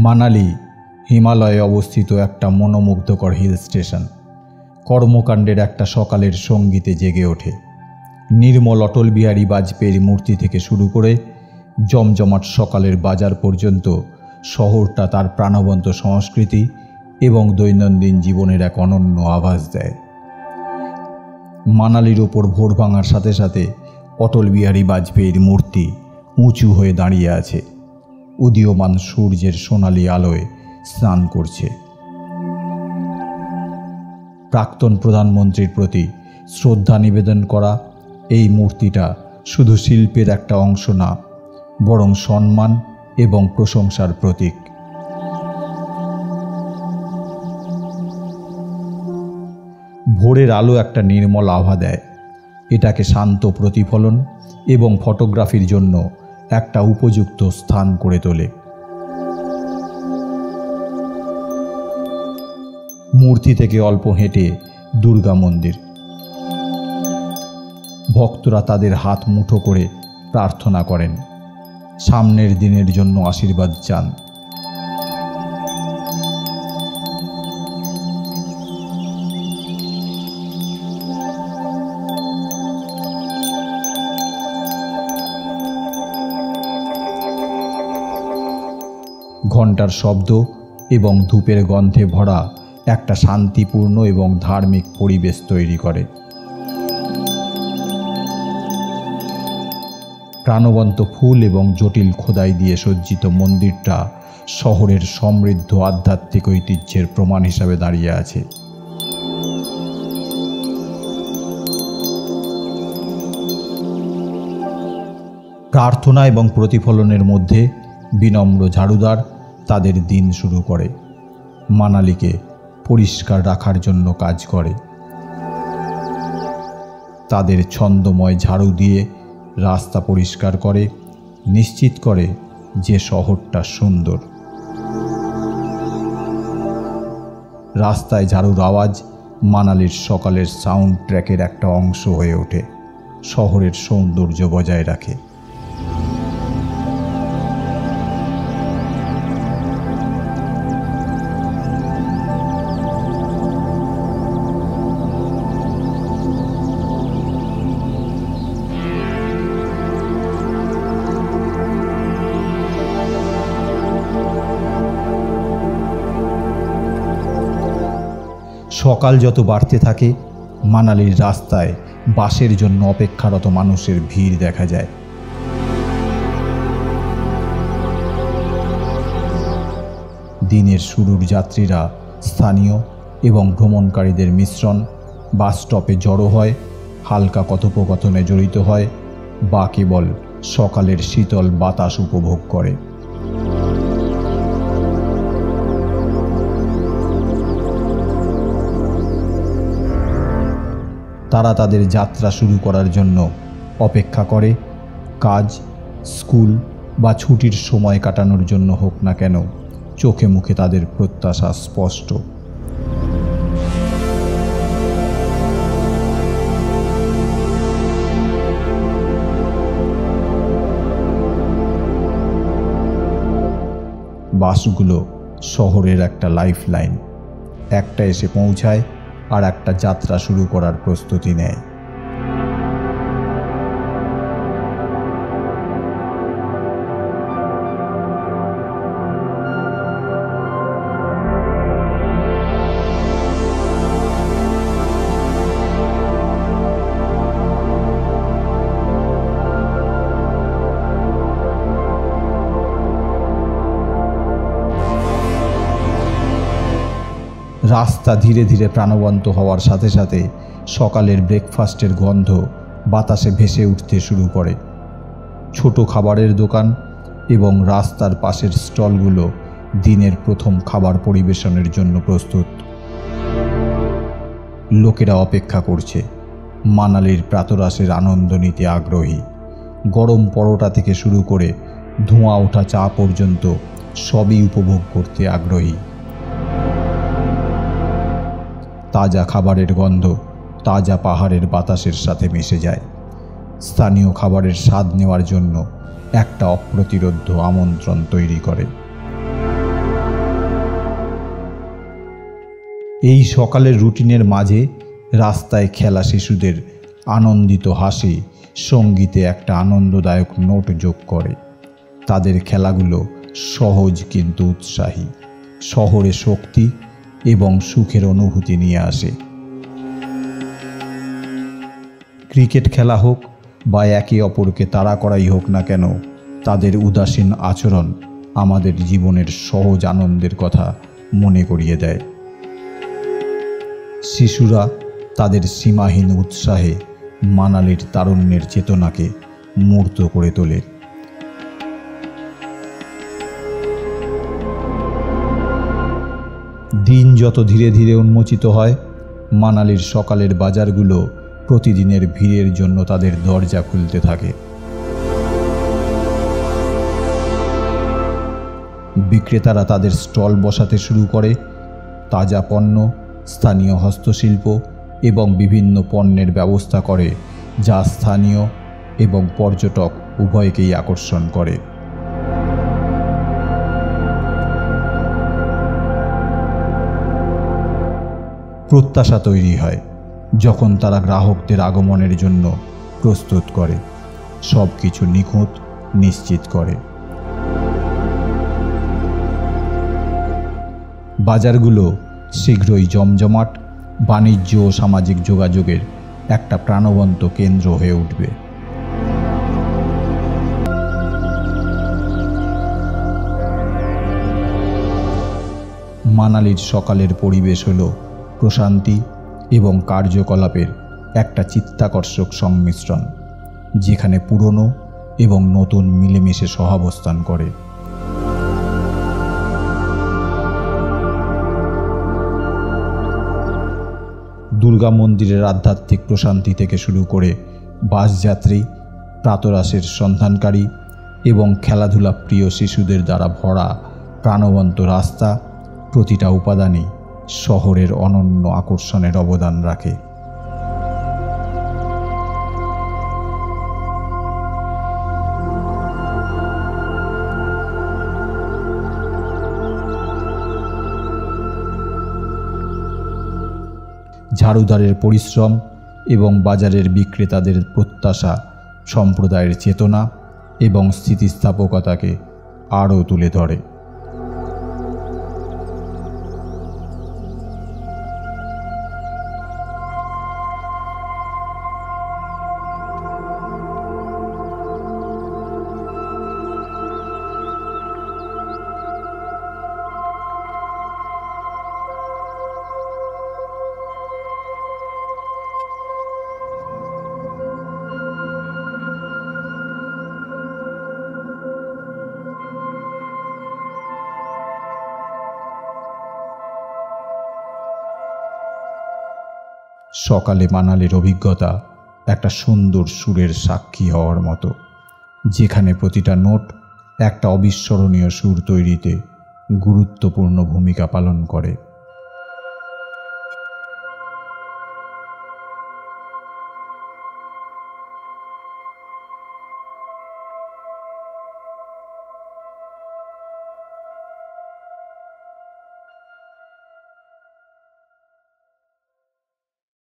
মানালি হিমালয়ে অবস্থিত একটা মনোমুগ্ধকর হিল স্টেশন। কর্মকাণ্ডের একটা সকালের সঙ্গীতে জেগে ওঠে। নির্মল অটল বিহারী বাজপেয়ীর মূর্তি থেকে শুরু করে জমজমাট সকালের বাজার পর্যন্ত শহরটা তার প্রাণবন্ত সংস্কৃতি এবং দৈনন্দিন জীবনের এক অনন্য আভাস দেয়। মানালির ওপর ভোর ভাঙার সাথে সাথে অটল বিহারী বাজপেয়ীর মূর্তি উঁচু হয়ে দাঁড়িয়ে আছে, উদীয়মান সূর্যের সোনালি আলোয় স্নান করছে। প্রাক্তন প্রধানমন্ত্রীর প্রতি শ্রদ্ধা নিবেদন করা এই মূর্তিটা শুধু শিল্পের একটা অংশ না, বরং সম্মান এবং প্রশংসার প্রতীক। ভোরের আলো একটা নির্মল আভা দেয়, এটাকে শান্ত প্রতিফলন এবং ফটোগ্রাফির জন্য একটা উপযুক্ত স্থান করে তোলে। মূর্তি থেকে অল্প হেঁটে দুর্গা মন্দির। ভক্তরা তাদের হাত মুঠো করে প্রার্থনা করেন, সামনের দিনের জন্য আশীর্বাদ চান। ঘণ্টার শব্দ এবং ধূপের গন্ধে ভরা একটা শান্তিপূর্ণ এবং ধার্মিক পরিবেশ তৈরি করে। প্রাণবন্ত ফুল এবং জটিল খোদাই দিয়ে সজ্জিত মন্দিরটা শহরের সমৃদ্ধ আধ্যাত্মিক ঐতিহ্যের প্রমাণ হিসাবে দাঁড়িয়ে আছে। প্রার্থনা এবং প্রতিফলনের মধ্যে বিনম্র ঝাড়ুদার তাদের দিন শুরু করে, মানালিকে পরিষ্কার রাখার জন্য কাজ করে। তাদের ছন্দময় ঝাড়ু দিয়ে রাস্তা পরিষ্কার করে, নিশ্চিত করে যে শহরটা সুন্দর। রাস্তায় ঝাড়ুর আওয়াজ মানালির সকালের সাউন্ড ট্র্যাকের একটা অংশ হয়ে ওঠে, শহরের সৌন্দর্য বজায় রাখে। সকাল যত বাড়তে থাকে, মানালির রাস্তায় বাসের জন্য অপেক্ষারত মানুষের ভিড় দেখা যায়। দিনের শুরুর যাত্রীরা স্থানীয় এবং ভ্রমণকারীদের মিশ্রণ, বাস স্টপে জড়ো হয়, হালকা কথোপকথনে জড়িত হয় বা কেবল সকালের শীতল বাতাস উপভোগ করে। তারা তাদের যাত্রা শুরু করার জন্য অপেক্ষা করে। কাজ, স্কুল বা ছুটির সময় কাটানোর জন্য হোক না কেন, চোখে মুখে তাদের প্রত্যাশা স্পষ্ট। বাসগুলো শহরের একটা লাইফ লাইন, একটা এসে পৌঁছায় আর একটা যাত্রা শুরু করার প্রস্তুতি নেয়। রাস্তা ধীরে ধীরে প্রাণবন্ত হওয়ার সাথে সাথে সকালের ব্রেকফাস্টের গন্ধ বাতাসে ভেসে উঠতে শুরু করে। ছোট খাবারের দোকান এবং রাস্তার পাশের স্টলগুলো দিনের প্রথম খাবার পরিবেশনের জন্য প্রস্তুত। লোকেরা অপেক্ষা করছে, মানালির প্রাতরাশের আনন্দ নিতে আগ্রহী। গরম পরোটা থেকে শুরু করে ধোঁয়া ওঠা চা পর্যন্ত সবই উপভোগ করতে আগ্রহী। তাজা খাবারের গন্ধ তাজা পাহাড়ের বাতাসের সাথে মিশে যায়। স্থানীয় খাবারের স্বাদ নেওয়ার জন্য একটা অপ্রতিরোধ্য আমন্ত্রণ তৈরি করে। এই সকালের রুটিনের মাঝে রাস্তায় খেলা শিশুদের আনন্দিত হাসি সঙ্গীতে একটা আনন্দদায়ক নোট যোগ করে। তাদের খেলাগুলো সহজ কিন্তু উৎসাহী, শহরে শক্তি এবং সুখের অনুভূতি নিয়ে আসে। ক্রিকেট খেলা হোক বা একে অপরকে তাড়া করাই হোক না কেন, তাদের উদাসীন আচরণ আমাদের জীবনের সহজ আনন্দের কথা মনে করিয়ে দেয়। শিশুরা তাদের সীমাহীন উৎসাহে মানালির তারুণ্যের চেতনাকে মূর্ত করে তোলে। দিন যত ধীরে ধীরে উন্মোচিত হয়, মানালির সকালের বাজারগুলো প্রতিদিনের ভিড়ের জন্য তাদের দরজা খুলতে থাকে। বিক্রেতারা তাদের স্টল বসাতে শুরু করে। তাজা পণ্য, স্থানীয় হস্তশিল্প এবং বিভিন্ন পণ্যের ব্যবস্থা করে, যা স্থানীয় এবং পর্যটক উভয়কেই আকর্ষণ করে। প্রত্যাশা তৈরি হয় যখন তারা গ্রাহকদের আগমনের জন্য প্রস্তুত করে, সব কিছু নিখুঁত নিশ্চিত করে। বাজারগুলো শীঘ্রই জমজমাট, বাণিজ্য ও সামাজিক যোগাযোগের একটা প্রাণবন্ত কেন্দ্র হয়ে উঠবে। মানালির সকালের পরিবেশ হলো প্রশান্তি এবং কার্যকলাপের একটা চিত্তাকর্ষক সংমিশ্রণ, যেখানে পুরনো এবং নতুন মিলেমিশে সহাবস্থান করে। দুর্গা মন্দিরের আধ্যাত্মিক প্রশান্তি থেকে শুরু করে বাসযাত্রী, প্রাতরাশের সন্ধানকারী এবং খেলাধুলা প্রিয় শিশুদের দ্বারা ভরা প্রাণবন্ত রাস্তা, প্রতিটা উপাদানই শহরের অনন্য আকর্ষণের অবদান রাখে। ঝাড়ুদারের পরিশ্রম এবং বাজারের বিক্রেতাদের প্রত্যাশা সম্প্রদায়ের চেতনা এবং স্থিতিস্থাপকতাকে আরও তুলে ধরে। সকালে মানালির অভিজ্ঞতা একটা সুন্দর সুরের সাক্ষী হওয়ার মতো, যেখানে প্রতিটা নোট একটা অবিস্মরণীয় সুর তৈরিতে গুরুত্বপূর্ণ ভূমিকা পালন করে।